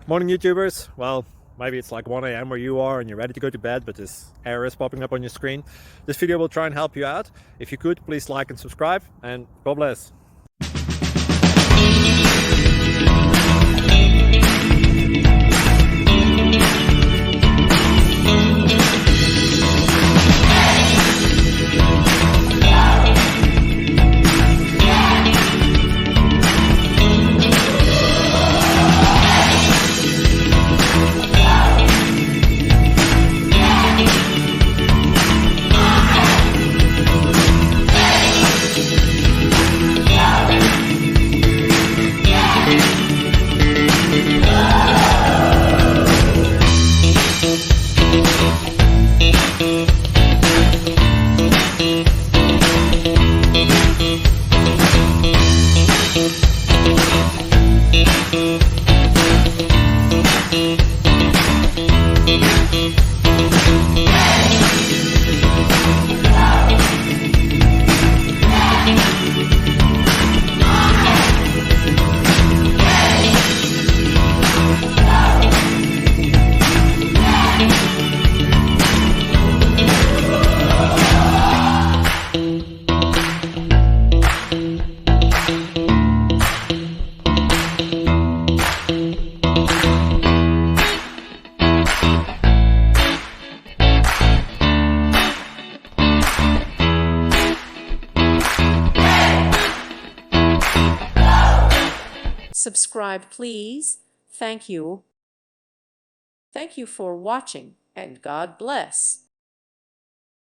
Morning YouTubers. Well, maybe it's like 1 a.m. where you are and you're ready to go to bed, but this error is popping up on your screen. This video will try and help you out. If you could, please like and subscribe, and God bless. Subscribe, please. Thank you. Thank you for watching, and God bless.